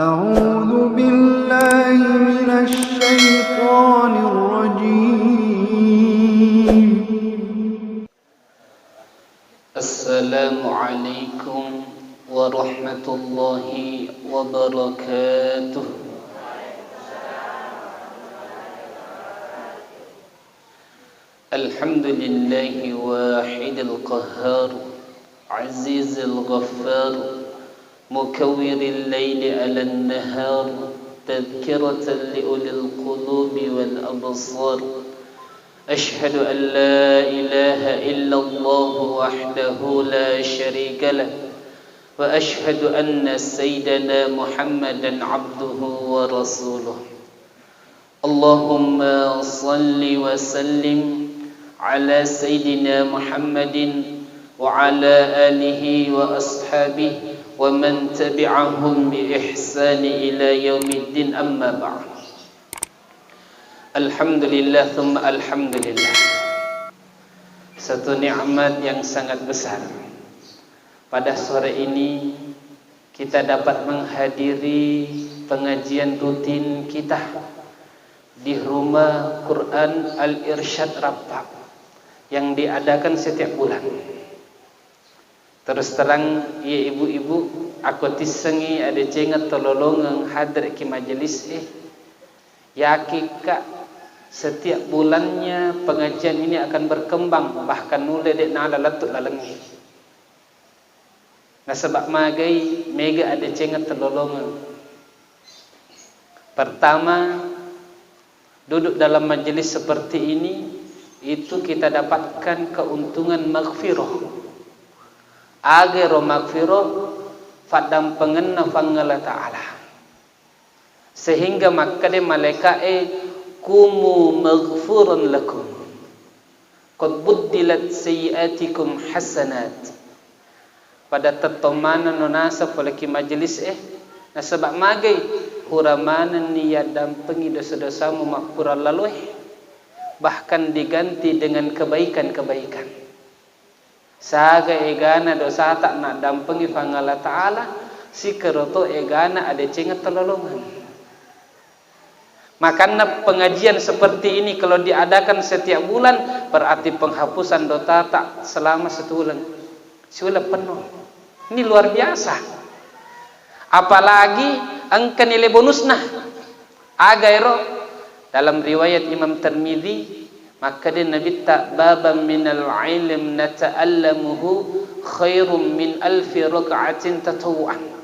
أعوذ بالله من الشيطان الرجيم. السلام عليكم ورحمة الله وبركاته. الحمد لله واحد القهار عزيز الغفار مكور الليل على النهار تذكرة لأولي القلوب والأبصار. أشهد أن لا إله إلا الله وحده لا شريك له وأشهد أن سيدنا محمدا عبده ورسوله. اللهم صل وسلم على سيدنا محمد وعلى آله وأصحابه ومن تبعهم بإحسان إلى يوم الدين. أما بعد. Alhamdulillah thumma alhamdulillah. Satu nikmat yang sangat besar. Pada sore ini kita dapat menghadiri pengajian rutin kita di Rumah Quran Al-Irsyad Rapak yang diadakan setiap bulan. Terus terang ya ibu-ibu, aku tisengi ada cengat tololong hadir ke majelis yakin kak setiap bulannya pengajian ini akan berkembang, bahkan nule dek nala latuk lalengi. Nah sebab magai mega ada cengat terlolongan. Pertama, duduk dalam majelis seperti ini itu kita dapatkan keuntungan maghfirah. Agero maghfirah fadam pengenna fangala ta'ala. Sehingga maka de malaikat kumu maghfuran lakum qad buddilat sayiatikum hasanat. Pada tetomana nonasa polaki majlis na sebab magai huramanan niat dampengi dosa-dosamu makpura lalu bahkan diganti dengan kebaikan-kebaikan. Saga egana dosa tak nak dampengi fangala ta'ala sikeroto egana ada cengat terlolongan. Makanya pengajian seperti ini kalau diadakan setiap bulan berarti penghapusan dosa tak selama sebulan. Sebulan penuh. Ini luar biasa. Apalagi angka nilai bonusnya. Agairo dalam riwayat Imam Tirmidzi, maka dia Nabi tak babam minal ilm nata'allamuhu khairum min alfi raka'atin tatawu'an.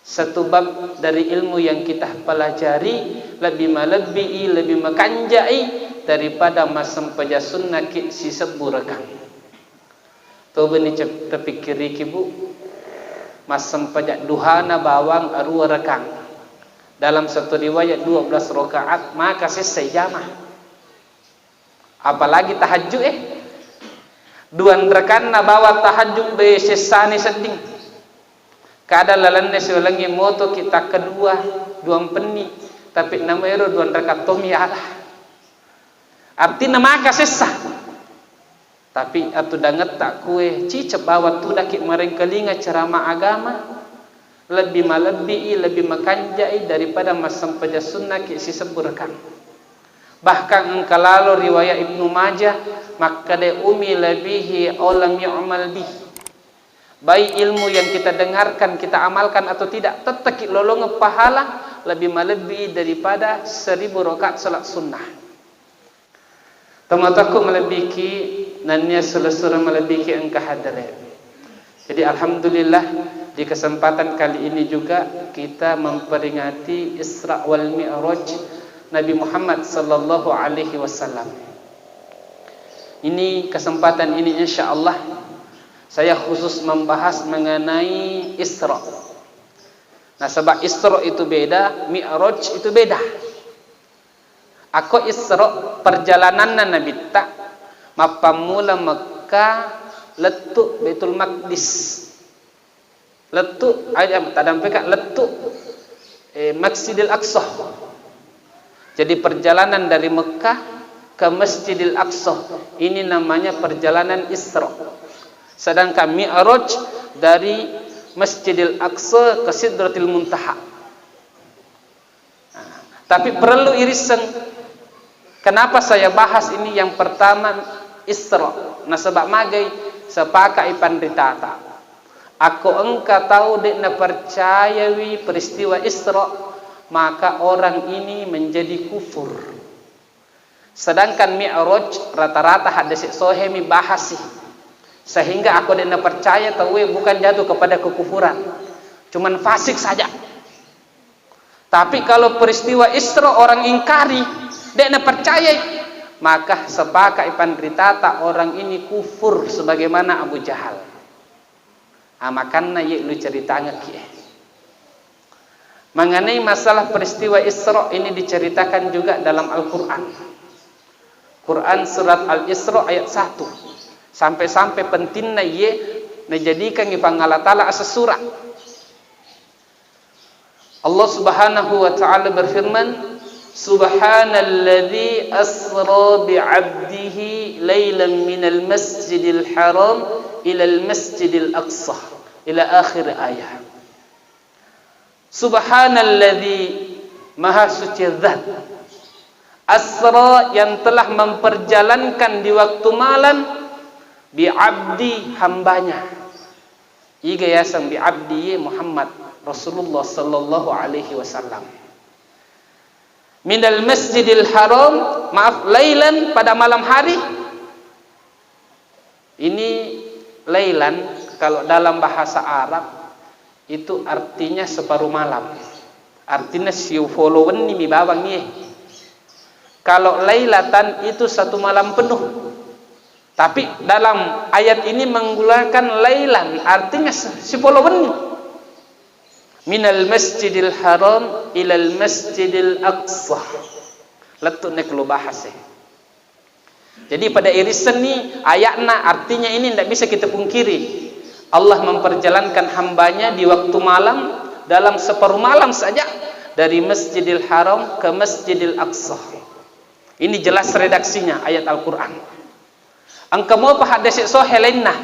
Satu bab dari ilmu yang kita pelajari lebih melebihi, lebih mekanjai daripada masam paja sunnah si seburakang. Tuh beni terpikiri kibu masam paja duhana bawang arua rekang. Dalam satu riwayat 12 rakaat maka selesai jamah. Apalagi tahajud duan rekan na bawa tahajud be sesani seding. Kada lalannya seolangi moto kita kedua duang peni tapi nama ero duan rekat tomi Allah. Artinya maka sesah. Tapi atu danget tak kue cicep bawa tu dakik merengkelinga ceramah agama lebih malebihi, lebih mekanjai daripada masam paja sunnah ki si seburkan. Bahkan engkalalu riwayat Ibnu Majah maka de umi lebihi olam yu'mal bih. Baik ilmu yang kita dengarkan, kita amalkan atau tidak, tetap lolong pahala lebih melebihi daripada 1000 rakaat salat sunnah. Temataku melebihi nanya selesura melebihi engkau hadirin. Jadi alhamdulillah di kesempatan kali ini juga kita memperingati Isra wal Mi'raj Nabi Muhammad sallallahu alaihi wasallam. Ini kesempatan ini insyaallah saya khusus membahas mengenai Isra. Nah sebab Isra itu beda, Mi'raj itu beda. Aku Isra perjalanan Nabi tak mapamula Mekah letuk Baitul Maqdis. Letuk ayam tadampeka letuk Masjidil Aqsa. Jadi perjalanan dari Mekah ke Masjidil Aqsa ini namanya perjalanan Isra. Sedangkan Mi'raj dari Masjidil Aqsa ke Sidratil Muntaha. Tapi perlu irisan. Kenapa saya bahas ini? Yang pertama Isra. Nah sebab magai sepakai pandritata. Aku engkau tahu dek na percayawi peristiwa Isra, maka orang ini menjadi kufur. Sedangkan Mi'raj rata-rata hadis sahih mi bahas sih. Sehingga aku dek na percaya tahu bukan jatuh kepada kekufuran. Cuman fasik saja. Tapi kalau peristiwa Isra orang ingkari, dia nak percaya, maka sepakai pandritata orang ini kufur sebagaimana Abu Jahal. Makanna ye lu ceritanya kie. Mengenai masalah peristiwa Isra ini diceritakan juga dalam Al-Qur'an. Quran surat Al-Isra ayat 1. Sampai-sampai pentingna ye najadikan ipang Allah Ta'ala asa surah. Allah Subhanahu wa taala berfirman, Subhanalladzi asra bi'abdihi lailan minal masjidil haram ilal masjidil aqsa ila akhir ayat. Subhanalladzi maha suci zat, asra yang telah memperjalankan di waktu malam bi'abdi hambanya. Iga yasang bi'abdi Muhammad Rasulullah sallallahu alaihi wasallam. Minal masjidil haram, maaf, lailan pada malam hari. Ini lailan kalau dalam bahasa Arab itu artinya separuh malam. Artinya siu followen ni mi bawang ye. Kalau lailatan itu satu malam penuh. Tapi dalam ayat ini menggunakan lailan, artinya si followen ni. Minal masjidil haram ilal masjidil aqsa. Letuk nek lu bahas. Jadi pada irisan ni ayatna artinya ini tidak bisa kita pungkiri. Allah memperjalankan hambanya di waktu malam dalam separuh malam saja dari Masjidil Haram ke Masjidil Aqsa. Ini jelas redaksinya ayat Al-Qur'an. Angka mau hadis sahih lainna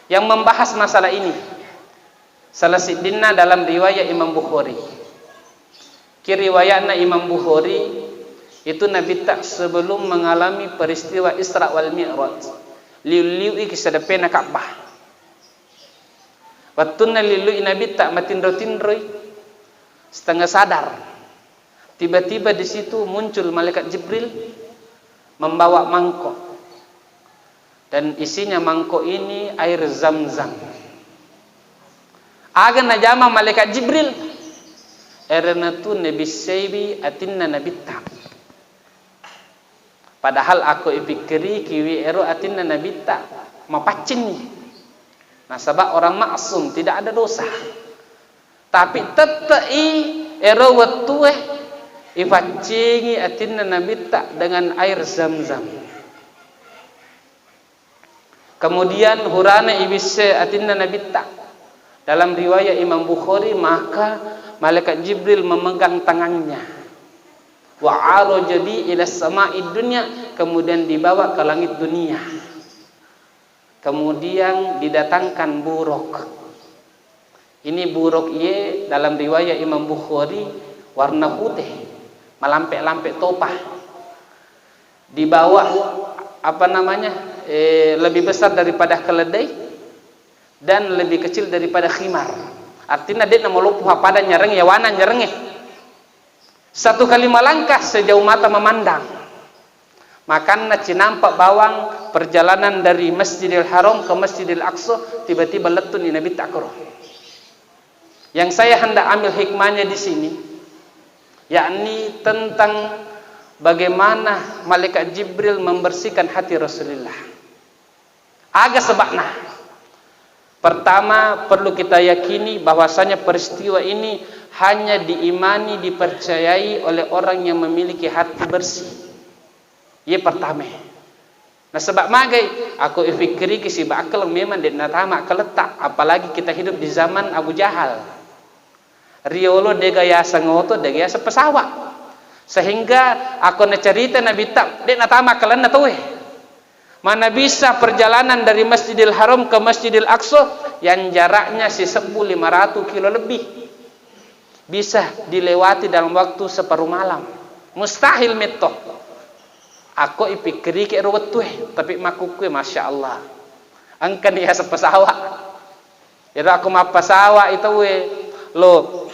yang membahas masalah ini. Salah sidinna dalam riwayat Imam Bukhari. Riwayatna Imam Bukhari itu Nabi tak sebelum mengalami peristiwa Isra wal Mi'raj liu-liu kisah depena Ka'bah. Wattuna liu Nabi tak matindro-tindroi setengah sadar. Tiba-tiba di situ muncul malaikat Jibril membawa mangkok. Dan isinya mangkok ini air Zam-Zam. Agan najama malaikat Jibril erna tu nabi seibi atinna nabi tak. Padahal aku ipikiri kiwi ero atinna nabi tak mapacin ni. Nah sebab orang maksum tidak ada dosa. Tapi tetai ero wetue ifacingi atinna nabi tak dengan air Zam-Zam. Kemudian hurana ibise atinna nabi tak. Dalam riwayat Imam Bukhari, maka malaikat Jibril memegang tangannya. Wa arajadi ila sama'id dunya, kemudian dibawa ke langit dunia. Kemudian didatangkan buruk. Ini buruk ye dalam riwayat Imam Bukhari warna putih, melampek-lampek topah. Dibawa lebih besar daripada keledai dan lebih kecil daripada khimar. Artinya dia nak melupuh pada nyereng ya wana nyerenge. Satu kali melangkah sejauh mata memandang. Makanna cinampak bawang perjalanan dari Masjidil Haram ke Masjidil Aqsa tiba-tiba letun Nabi takro. Yang saya hendak ambil hikmahnya di sini yakni tentang bagaimana malaikat Jibril membersihkan hati Rasulullah. Agak sebabna. Pertama, perlu kita yakini bahwasanya peristiwa ini hanya diimani, dipercayai oleh orang yang memiliki hati bersih. Ia pertama. Nah sebab magai aku fikri kisi bakal memang dia natama keletak, apalagi kita hidup di zaman Abu Jahal. Riolo dega yasa ngoto, dega yasa pesawat. Sehingga aku cerita Nabi tak dia natama kalian natoe. Mana bisa perjalanan dari Masjidil Haram ke Masjidil Aqsa yang jaraknya si 1.500 kilo lebih bisa dilewati dalam waktu separuh malam. Mustahil meto. Aku ipikiri ke ruwet tuh, tapi makukue masya Allah. Angkan dia sepesawa. Jadi aku mah pesawa itu lo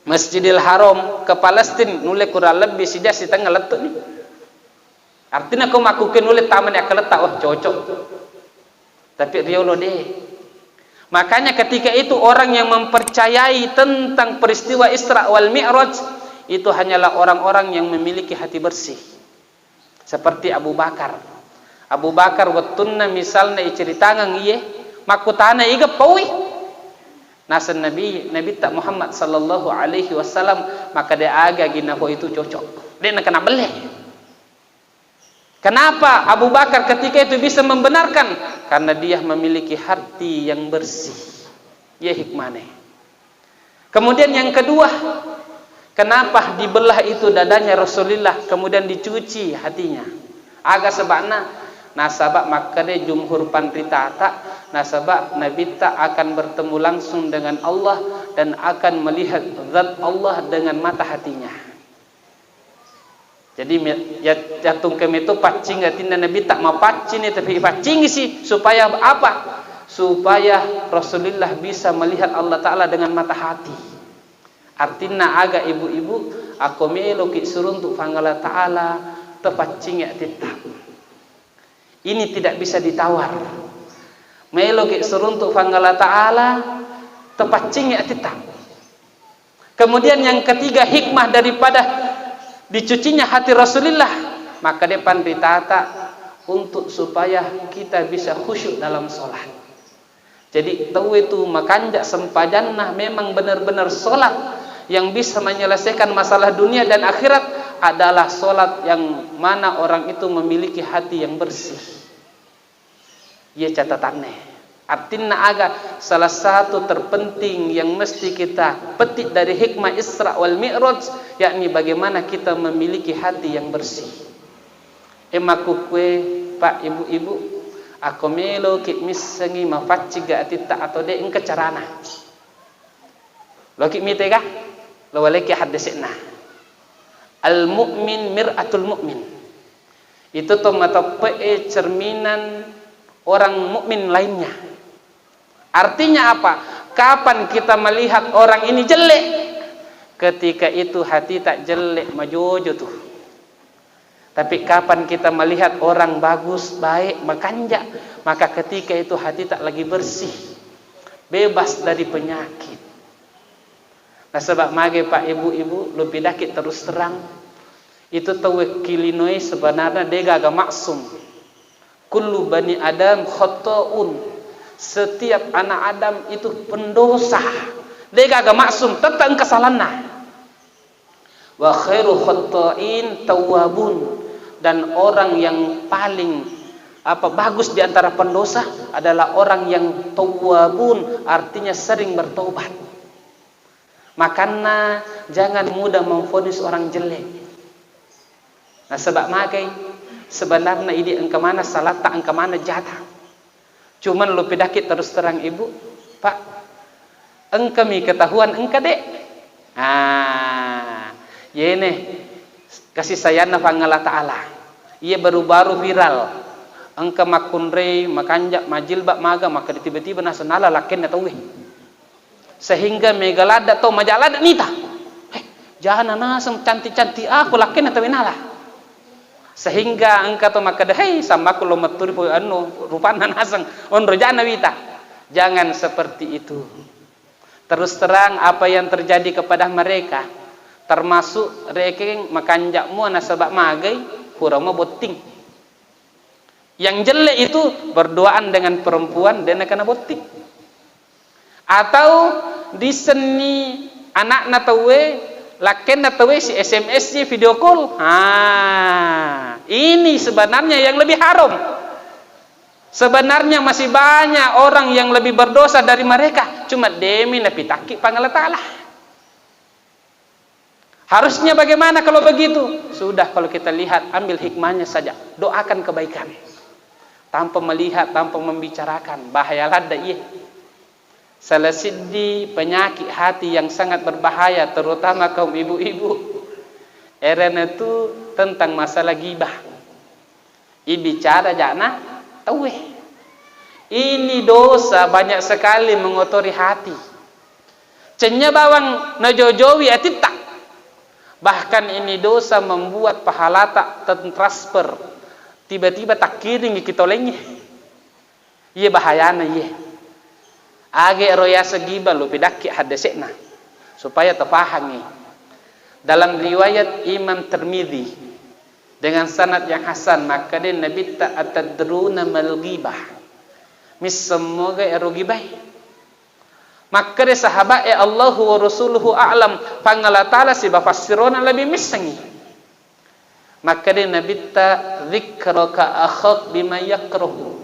Masjidil Haram ke Palestina nule kurang lebih sida setengah letuk nih. Artinya aku makukin nule taman yang keletak, wah cocok. Tapi Rio lo deh. Makanya ketika itu orang yang mempercayai tentang peristiwa Isra wal Mi'raj itu hanyalah orang-orang yang memiliki hati bersih. Seperti Abu Bakar. Abu Bakar watunna misalnya iceritangan iye makutana iga pawi. Nasan Nabi tak Muhammad sallallahu alaihi wasallam maka dia aga gina itu cocok. Dia nak kena beleh. Kenapa Abu Bakar ketika itu bisa membenarkan? Karena dia memiliki hati yang bersih. Ya hikmahnya. Kemudian yang kedua, kenapa dibelah itu dadanya Rasulullah kemudian dicuci hatinya? Agak sebabna nasabak maka dia jumhur pandritata nasabak Nabi tak akan bertemu langsung dengan Allah dan akan melihat zat Allah dengan mata hatinya. Jadi ya jantung kami itu pacing atina Nabi tak mau pacing tapi pacing sih supaya apa? Supaya Rasulullah bisa melihat Allah Ta'ala dengan mata hati. Artinya agak ibu-ibu aku melo ki suruh untuk Allah Ta'ala tepacing ya tetap. Ini tidak bisa ditawar. Melo ki suruh untuk Allah Ta'ala tepacing ya tetap. Kemudian yang ketiga hikmah daripada dicucinya hati Rasulullah maka dia panditata untuk supaya kita bisa khusyuk dalam sholat. Jadi tahu itu makanya sempajannah memang benar-benar sholat yang bisa menyelesaikan masalah dunia dan akhirat adalah sholat yang mana orang itu memiliki hati yang bersih. Ya catatannya. Artinya agak salah satu terpenting yang mesti kita petik dari hikmah Isra wal Mi'raj yakni bagaimana kita memiliki hati yang bersih. Emaku kue Pak ibu-ibu aku melo ki misangi mafaci ga atita atau de engke carana. Lo ki mitega lo waleki hadisna. Al mu'min mir'atul mu'min. Itu to mata pe cerminan orang mukmin lainnya. Artinya apa? Kapan kita melihat orang ini jelek? Ketika itu hati tak jelek majojo tuh. Tapi kapan kita melihat orang bagus, baik, makanja, maka ketika itu hati tak lagi bersih, bebas dari penyakit. Nah sebab mage Pak ibu-ibu lebih dakit terus terang itu tawakilinoi sebenarnya dega agak maksum. Kullu bani Adam khata'un. Setiap anak Adam itu pendosa. Dia gak maksum tentang kesalahannya. Wa khairu khatta'in tawwabun. Dan orang yang paling bagus di antara pendosa adalah orang yang tawwabun, artinya sering bertobat. Makanya jangan mudah memvonis orang jelek. Nah sebab makai sebenarnya ini engke mana salah tak engke mana jatah. Cuman lu pedakit terus terang ibu, Pak, engke mi ketahuan engke dek. Yene kasih sayang Allah Ta'ala. Ia baru-baru viral. Engke makunrei, makanjak, majilbak, maga, maka tiba-tiba nasional lakin atau weh. Sehingga megalada atau majalada nita. Jangan nasem cantik-cantik aku lakin atau inalah. Sehingga engkau tu maka dahai sama aku lo maturi po rupana nasang on rojana wita. Jangan seperti itu. Terus terang apa yang terjadi kepada mereka termasuk reking makanjakmu nasabak magai kurama boting. Yang jelek itu berduaan dengan perempuan dan kena boting. Atau di seni anak natawe laken natawe si SMS si video call. Ini sebenarnya yang lebih haram. Sebenarnya masih banyak orang yang lebih berdosa dari mereka. Cuma demi nabi takik pangala ta'ala. Harusnya bagaimana kalau begitu? Sudah kalau kita lihat ambil hikmahnya saja. Doakan kebaikan. Tanpa melihat, tanpa membicarakan. Bahaya lada iya. Salah sidi penyakit hati yang sangat berbahaya terutama kaum ibu-ibu. Erana itu tentang masalah gibah. Ibicara jana tahu. Ini dosa banyak sekali mengotori hati. Cenya bawang najojowi atitak. Bahkan ini dosa membuat pahala tak transfer. Tiba-tiba tak kiring kita lengi. Ye bahayana ye. Age roya segibah lu pidaki hadasekna. Supaya terpahami. Dalam riwayat Imam Tirmidzi dengan sanad yang hasan, maka dia Nabi ta atadruna mal ghibah. Mis semoga ero gibah. Maka dia sahabat Allahu wa rasuluhu a'lam, pangala taala si bafassiruna lebih misangi. Maka dia Nabi ta dzikraka akhak bima yakrahu.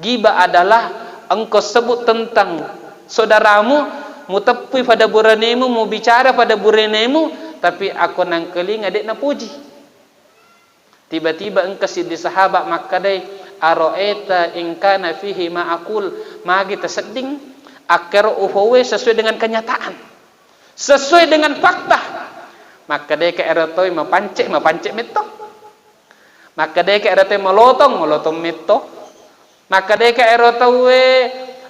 Gibah adalah engkau sebut tentang saudaramu, mu tepi pada buranemu, mu bicara pada buranemu, tapi aku nang keling adik na puji. Tiba-tiba engkau si di sahabat maka dai aroeta in kana fihi ma aqul, magi terseding akar uhawe sesuai dengan kenyataan, sesuai dengan fakta. Maka dai ke erotoi mapancik meto. Maka dai ke erotoi melotong meto. Maka dai ke erotowe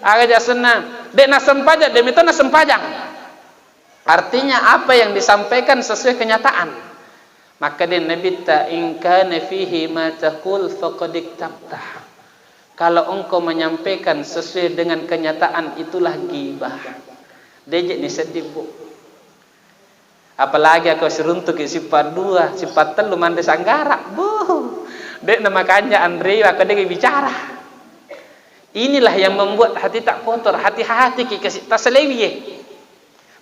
aga senang. Dek na sempajang, dek itu na sempajang. Artinya apa yang disampaikan sesuai kenyataan. Maka dia Nabi ta in kana fihi ma taqul faqad iktabta. Kalau engkau menyampaikan sesuai dengan kenyataan, itulah ghibah. Dejek ni sedih bu. Apalagi aku seruntuk sifat 2, sifat 3 mande sanggara. Bu. Dek nama kanja Andre aku dia bicara. Inilah yang membuat hati tak kotor, hati-hati kita taselewi.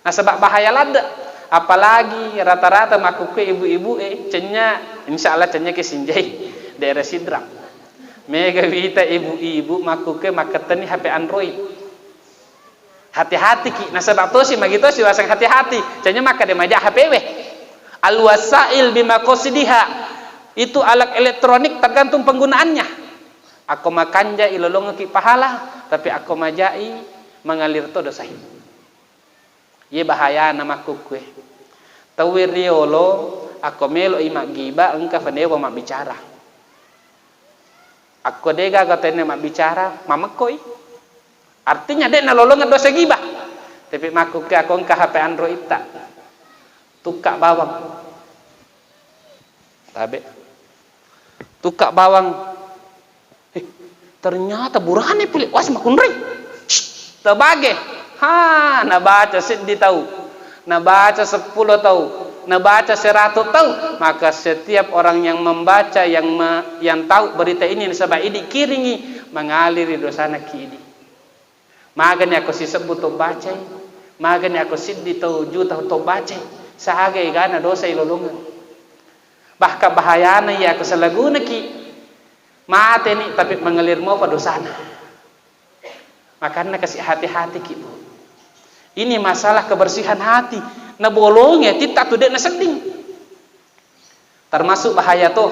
Nah sebab bahaya lada. Apalagi rata-rata maku ke ibu-ibu cenya insyaallah cenya ke sinjai daerah Sidrap. Mega wita ibu-ibu maku ke makatani HP Android. Hati-hati ki. Nah sebab tu si magito si wasang hati-hati. Cenya maka de majak HP we. Al wasail bima qasidiha. Itu alat elektronik tergantung penggunaannya. Aku makanja ilolong ki pahala, tapi aku majai mengalir to dosa. Ye bahaya nama kukue. Tawir riolo aku melo imak giba engka fanewa mak bicara. Aku dega katene mak bicara, mamekoi. Artinya dek nolongan dosa giba. Tapi makuke aku engka HP Android tak. Tukak bawang. Tabe. Tukak bawang. Ternyata burane pilih was makundri. Terbage. Na baca sedih tahu. Na baca 10 tahu. Na baca 100 tahu. Maka setiap orang yang membaca yang tahu berita ini sebab ini kiringi mengaliri dosana kini. Maganya aku sebut to baca. Maganya aku sedih tahu juta to baca. Sahagai gana dosa ilolungan. Bahkan bahayana ya aku selaguna ki. Mati ni tapi mengalir mau pada sana. Makanya kasih hati-hati kita. Ini masalah kebersihan hati. Na bolongnya tidak tu dek na seding. Termasuk bahaya tu.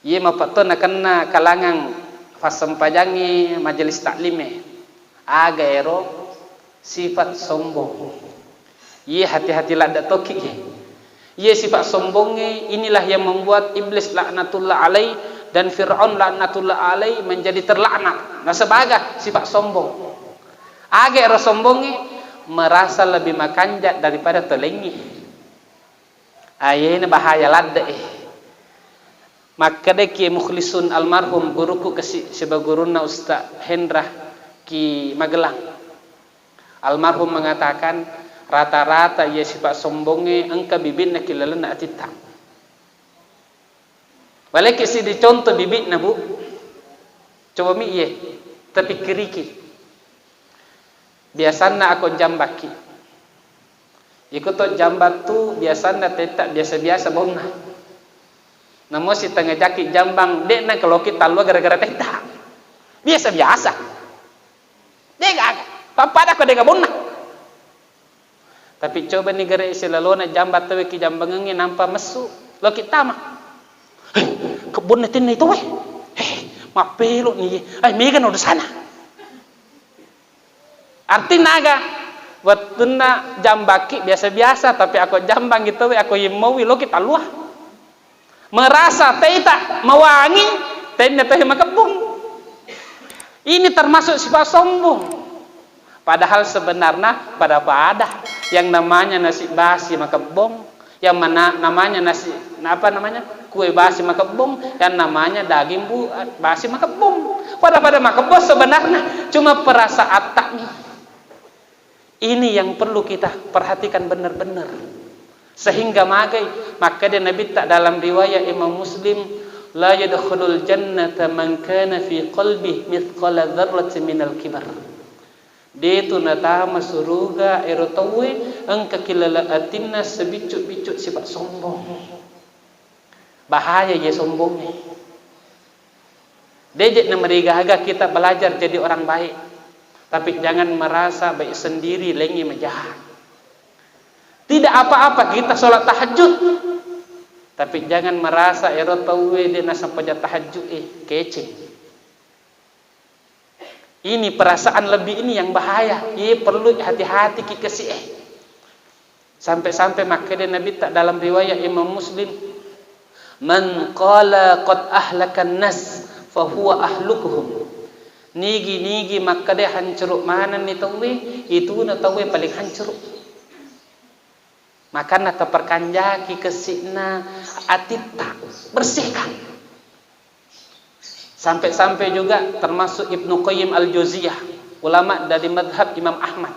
Ye mapato na kena kalangan fasempajangi majelis taklime. Aga ero sifat sombong. Ye hati-hati lada toki. Ye sifat sombongnya inilah yang membuat iblis laknatullah alaih dan Fir'aun laknatullah alaih menjadi terlaknat. Nah sebagai sifat sombong. Agak sombongnya merasa lebih makanjak daripada telengi. Ini bahaya lada. Maka deki Mukhlisun almarhum guruku sebagai guruna Ustaz Hendra ki Magelang. Almarhum mengatakan rata-rata ia sifat sombongnya engka bibitna kilalana atita. Balik si dicontoh bibit na bu. Coba mi ye. Tapi kerikit. Biasanya aku jambaki. Ikut tu jambat tu biasanya tetap biasa-biasa bonna. Namun si tengah jaki jambang dek na kalau kita lu gara-gara tetap. Biasa-biasa. Dek agak. Papada aku dek bonna. Tapi coba ni gara isilalo na jambat tu ki jambangnya nampak mesu. Lo kita mah. Kebun netin itu weh. Mapelo ni. Ay megan udah sana. Arti naga Wattuna jambaki biasa-biasa, tapi aku jambang gitu, aku yimawi lo kita luah. Merasa teita mewangi, tenda teh makabung. Ini termasuk sifat sombong. Padahal sebenarnya pada ada yang namanya nasi basi makabong, yang mana namanya nasi kue basi makabong, yang namanya daging basi makabong. Pada makabong sebenarnya cuma perasaan taknya. Ini yang perlu kita perhatikan benar-benar. Sehingga maka dia Nabi tak dalam riwayat Imam Muslim, la yadkhulul jannata man kana fi qalbihi mithqala dzarratin minal kibar. Dia tu natama suruga erotawe engka kilala atinna sebicut-bicut sifat sombong. Bahaya ya sombongnya. Dejek na merigaga kita belajar jadi orang baik. Tapi jangan merasa baik sendiri lengi menjahat. Tidak apa-apa kita sholat tahajud, tapi jangan merasa erotawe dia nasa pada tahajud kece. Ini perasaan lebih ini yang bahaya. Ia perlu hati-hati kita sih. Sampai-sampai makanya Nabi tak dalam riwayat Imam Muslim, man qala qad ahlakan nas fa huwa ahlukuhum. Nigi maka dia hancuruk mana ni tawe itu na tawe paling hancuruk. Maka na terperkanjaki kesina atita bersihkan. Sampai-sampai juga termasuk Ibnu Qayyim Al-Jauziyah, ulama dari madhab Imam Ahmad.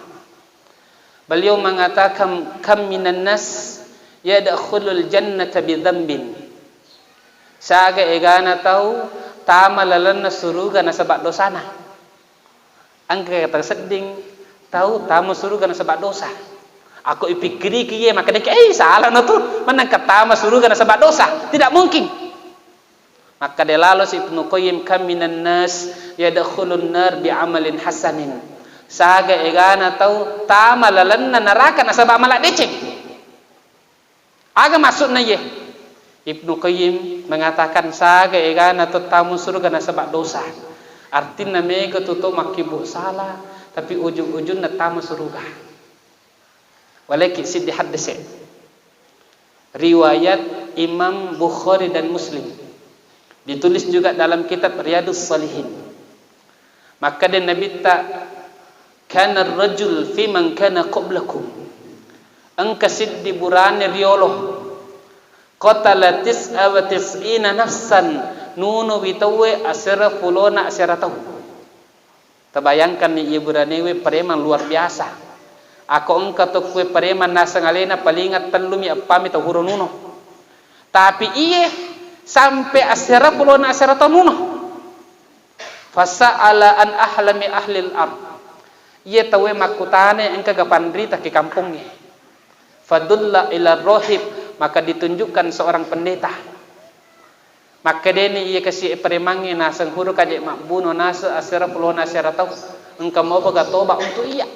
Beliau mengatakan kam minan nas yadkhulul jannata bi dzambin. Saga egana tahu tama lalanna suruga na sebab dosana. Angka kata seding tahu tamu suruga na sebab dosa. Aku ipikiri kiye maka dia salah na tu mana kata suruga na sebab dosa. Tidak mungkin. Maka dia lalu si Ibnu Qayyim kam minan nas yadkhulun nar bi amalin hasanin. Saga egana tahu tama lalanna neraka na sebab amal decek. Aga maksudnya ye. Ibnu Qayyim mengatakan saga egana tamu surga na sebab dosa. Artinya mega tutup makibu salah, tapi ujung-ujung na tamu surga. Walakin siddi hadise. Riwayat Imam Bukhari dan Muslim. Ditulis juga dalam kitab Riyadhus Shalihin. Maka dia Nabi tak kana ar-rajul fi man kana qablakum. Angka siddi burane riolo. Qatala tis'a wa tis'ina nafsan nunu bitawe asera fulona asera tahu. Terbayangkan ni ibu ranewe preman luar biasa. Ako engka to kue preman nasa ngalena palingat tanlumi apami tahuro nuno. Tapi iye sampai asera fulona asera tahu nuno. Fasa'ala an ahlami ahlil ard. Iye tawe makutane engka gapandrita ke kampungnya. Fadulla ila rohib. Maka ditunjukkan seorang pendeta. Maka dia ni ia kasih peremangi nasa huru kajek makbuno nasa asera puluh nasa ratau engkau mau baga toba untuk iya.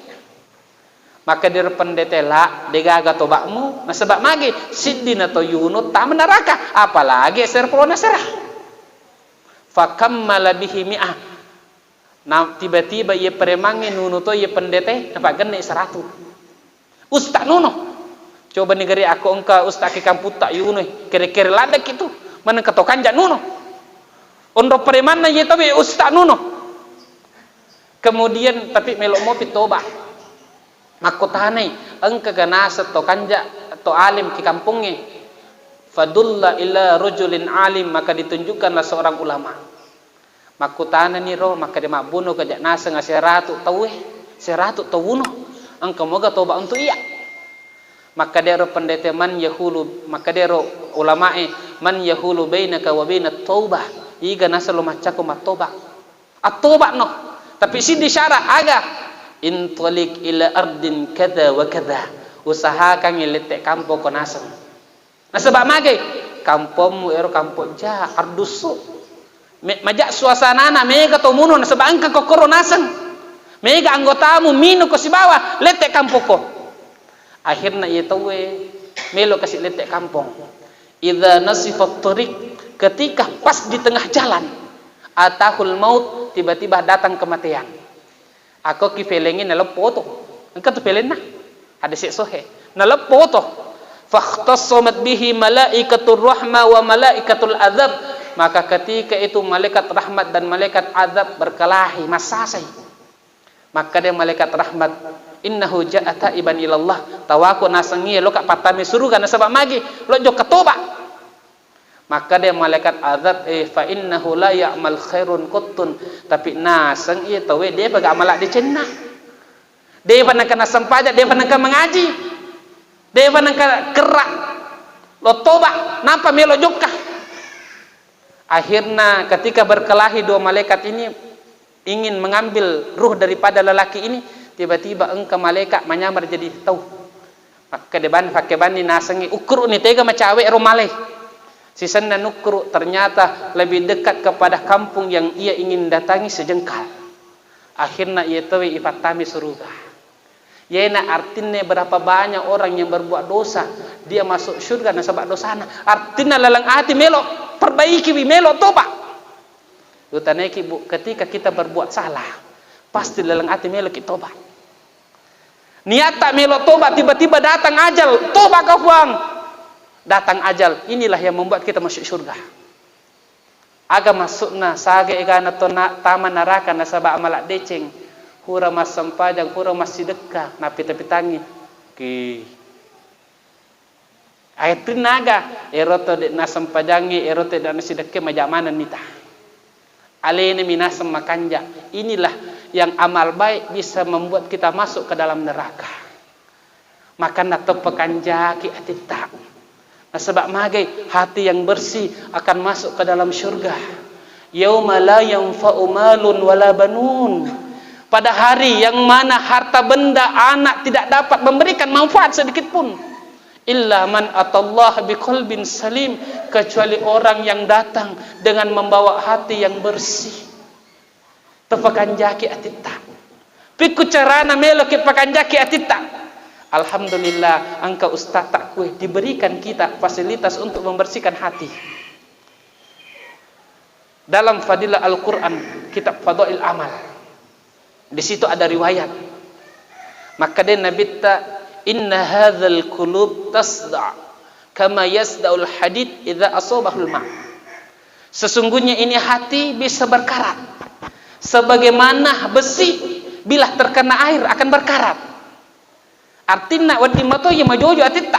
Maka dia pendeta lah degaga tobakmu sebab magi sidin atau yunut tak meneraka apalagi asera puluh nasa. Fakammala bihi mi'ah. Nah tiba-tiba ia peremangi nunuto ia pendeta dapat gene 100. Ustaz nuno. Coba negeri aku engkau ustaz ke kamputa yunoi kira-kira landak itu mana katokan jak nuno ondo preman na yeta be ustaz nuno kemudian tapi melok mau pitoba makotane engka ganasa to kanja to alim ke kampungnya fadulla ila rajulin alim maka ditunjukkanlah seorang ulama makotane ni ro maka dia mabuno ke jak nasa ngaseratu tawe seratu tawuno engka moga toba untuk iya. Maka dia pendeta man yahulu maka dia ulamae man yahulu bainaka wa bainat taubah iga nasalo macako matoba at-taubah no tapi sidi syara aga intalik ila ardin kada wa kada usahakan ngilete kampo ko nasan nah sebab mage kampommu ero kampo ja ardusu majak suasanana mega to muno sebab angka ko koronasan mega anggotamu minu ko si bawah lete kampo ko. Akhirnya ia tahu melo kasih letek kampung. Idza nasifat tariq ketika pas di tengah jalan atahul maut tiba-tiba datang kematian. Aku kifelengin dalam foto. engka tu pelena hadis sahih na lepo to fakhtassamat bihi malaikatur rahmah wa malaikatul azab, maka ketika itu malaikat rahmat dan malaikat azab berkelahi masasai, maka dia malaikat rahmat innahu ja'a taiban ilallah tawaku nasangi lo ka patami suruga na sabab magi lo jok katoba, maka dia malaikat azab fa innahu la ya'mal khairun quttun, tapi nasang ia tahu dia paga amalak di cenna, dia panangkan sampaja, dia panangkan mengaji, dia panangkan kerak lo toba napa melo jokka. Akhirnya ketika berkelahi dua malaikat ini ingin mengambil ruh daripada lelaki ini, tiba-tiba engkau malaikat menyamar jadi tahu pakai bani nasangi ukur ni tega macawe romalai sisana nukru ternyata lebih dekat kepada kampung yang ia ingin datangi sejengkal. Akhirnya ia tahu ifatami surga. Yena artinya berapa banyak orang yang berbuat dosa dia masuk surga dan sebab dosana. Artinya lalang hati melo perbaiki melo toba. Utaneki bu, ketika kita berbuat salah pasti lalang hati melo kita toba. Niata melo toba, tiba-tiba datang ajal, toba kau buang. Datang ajal, inilah yang membuat kita masuk surga. Aga masukna sage egana to taman neraka na sabab amalak deceng. Hura mas sampajang, hura mas sidekah, napi tangi. Ki. Ayat naga, eroto de na sampajangi, eroto de na sidekah majamanan nita. Alene minasam makanja. Inilah yang amal baik bisa membuat kita masuk ke dalam neraka. Maka nato pekanjaki atita. Nah, sebab magai hati yang bersih akan masuk ke dalam syurga. Yauma la yanfa'u malun wala banun. Pada hari yang mana harta benda anak tidak dapat memberikan manfaat sedikit pun. Illa man atallaha biqalbin salim, kecuali orang yang datang dengan membawa hati yang bersih. Tepakanjaki atita. Piku carana meloki pakanjaki atita. Alhamdulillah engkau ustaz takwe diberikan kita fasilitas untuk membersihkan hati. Dalam fadilah Al-Qur'an, kitab Fadail Amal. Di situ ada riwayat. Maka dia Nabi ta inna hadzal qulub tasda kama yasda'ul hadid idza asabahul ma. Sesungguhnya ini hati bisa berkarat sebagaimana besi bila terkena air akan berkarat. Artinya wadi mato ya majojo atita.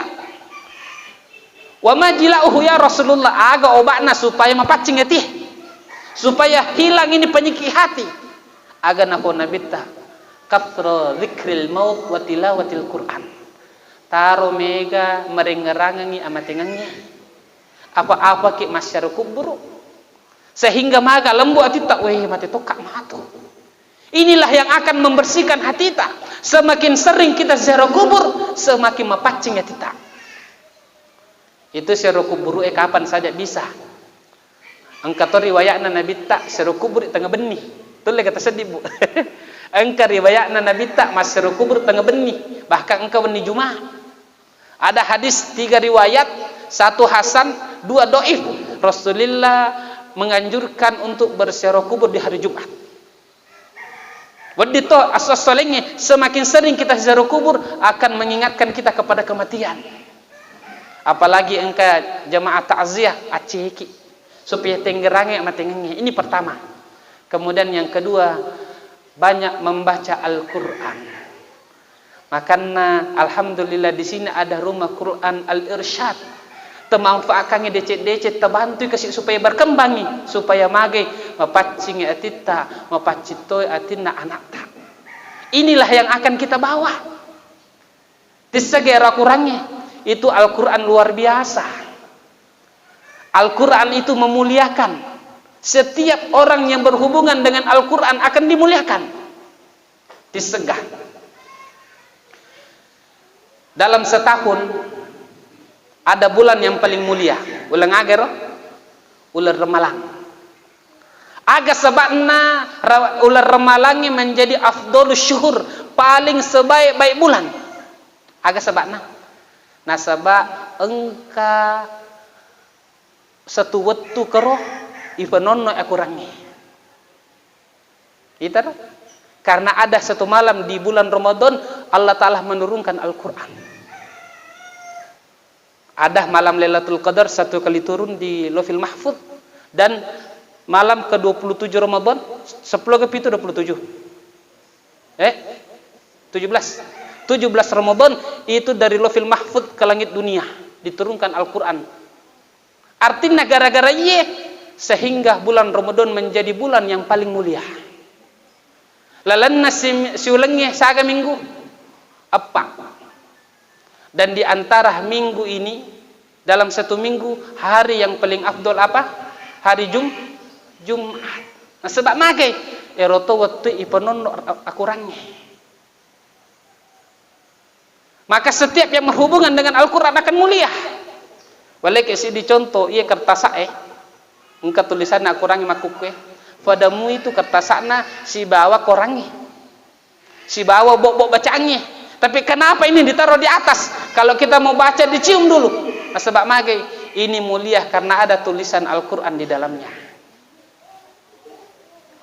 Wa majla'uhu ya Rasulullah, aga obatna supaya mapacing hati. Supaya hilang ini penyakit hati. Aga nako nabita kathra dzikril maut wa tilawatil Qur'an. Taro mega merengerangangi amatengannya. Apa-apa ki masyarakat kubur. Sehingga maga lembu atita weh mati tokak mato. Inilah yang akan membersihkan hati kita. Semakin sering kita ziarah kubur, semakin mapacing atita. Itu ziarah kubur kapan saja bisa. Angkator riwayatna Nabi tak ziarah kubur di tengah benih. Betul kata sedih bu. Engkau riwayatna Nabi tak masih kubur tengah benih, bahkan engkau benih Jumat. Ada hadis 3 riwayat, 1 hasan, 2 doif. Rasulullah menganjurkan untuk berziarah kubur di hari Jumat. Wadito asas-salengnya semakin sering kita ziarah kubur akan mengingatkan kita kepada kematian. Apalagi engkau jemaah takziah aciki supaya tenggerange matengenge. Ini pertama. Kemudian yang kedua, banyak membaca Al-Qur'an. Makanya alhamdulillah di sini ada rumah Quran Al-Irsyad. Temanfaatkannya decet-decet terbantu kasih supaya berkembangi, supaya magai mapacing atita, mapacitoy atina anak tak. Inilah yang akan kita bawa. Tisagera kurangnya itu Al-Qur'an luar biasa. Al-Qur'an itu memuliakan. Setiap orang yang berhubungan dengan Al-Qur'an akan dimuliakan. Disegah. Dalam setahun ada bulan yang paling mulia. Bulan agar ular remalang. Aga sebabna ular remalangi menjadi afdolus syuhur, paling sebaik-baik bulan. Aga sebabna. Nah sebab engka satu waktu keroh ifanonno akurangi. Itu karena ada satu malam di bulan Ramadan Allah Ta'ala menurunkan Al-Quran. Ada malam Lailatul Qadar 1 kali turun di Lauhil Mahfuz, dan malam ke-27 Ramadan 10 ke itu 27. 17 Ramadan itu dari Lauhil Mahfuz ke langit dunia diturunkan Al-Quran. Artinya gara-gara iya sehingga bulan Ramadan menjadi bulan yang paling mulia. Lalanna siulangnya saga minggu apa? Dan di antara minggu ini, dalam satu minggu, hari yang paling afdol apa? Hari Jumat. Nah, sebab magai eroto waktu iponon akurangnya. Maka setiap yang berhubungan dengan Al-Quran akan mulia. Walaik isi dicontoh, iya kertasa engka tulisan akurangi makukwe. Padamu itu kertasana si bawa korangi, si bawa bok-bok bacaannya. Tapi kenapa ini ditaruh di atas? Kalau kita mau baca dicium dulu. Nah, sebab magai ini mulia karena ada tulisan Al-Quran di dalamnya.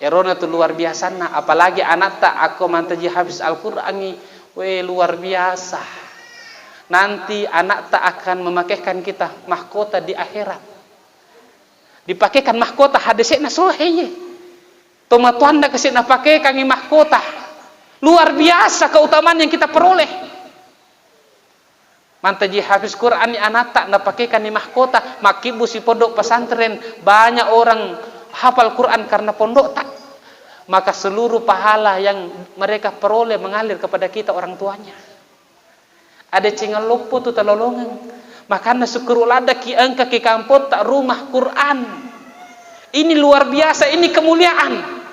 Erona itu luar biasa. Nah, apalagi anak tak aku mantaji habis Al-Quran ini, luar biasa. Nanti anak tak akan memakaikan kita mahkota di akhirat. Dipakaikan mahkota hadisnya soheye. Toma tuanda kasih pakai kami mahkota. Luar biasa keutamaan yang kita peroleh. Mantaji hafiz Quran ni anak tak napakaikan ni mahkota. Makibu si pondok pesantren banyak orang hafal Quran karena pondok tak. Maka seluruh pahala yang mereka peroleh mengalir kepada kita orang tuanya. Ada cengal lopo tu talolongan. Makanya syukur lada ki angka ki kampot tak rumah Quran. Ini luar biasa, ini kemuliaan.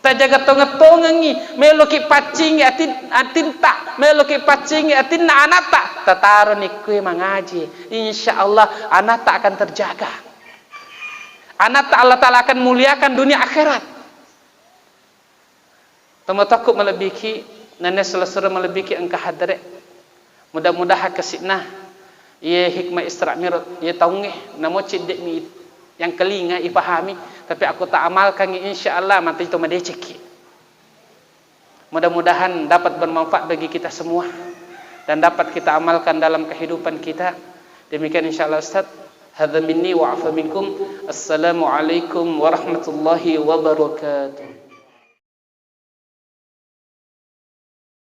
Jaga tonga-tongangi meloki pacingi atinta meloki pacingi atinna anata tataro nikui mengaji, insyaallah anata akan terjaga. Anata Allah Ta'ala akan muliakan dunia akhirat. Tamatakuk melebiki nenek selesai melebiki engkau hadre. Mudah-mudahan kesinah ye hikmah Isra Mi'raj ye taungeh namo cidek mi yang kelinga ipahami, tapi aku tak amalkan insyaallah mati itu madeceki. Mudah-mudahan dapat bermanfaat bagi kita semua dan dapat kita amalkan dalam kehidupan kita. Demikian insyaallah Ustaz. Hadza minni wa afa minkum. Assalamualaikum warahmatullahi wabarakatuh.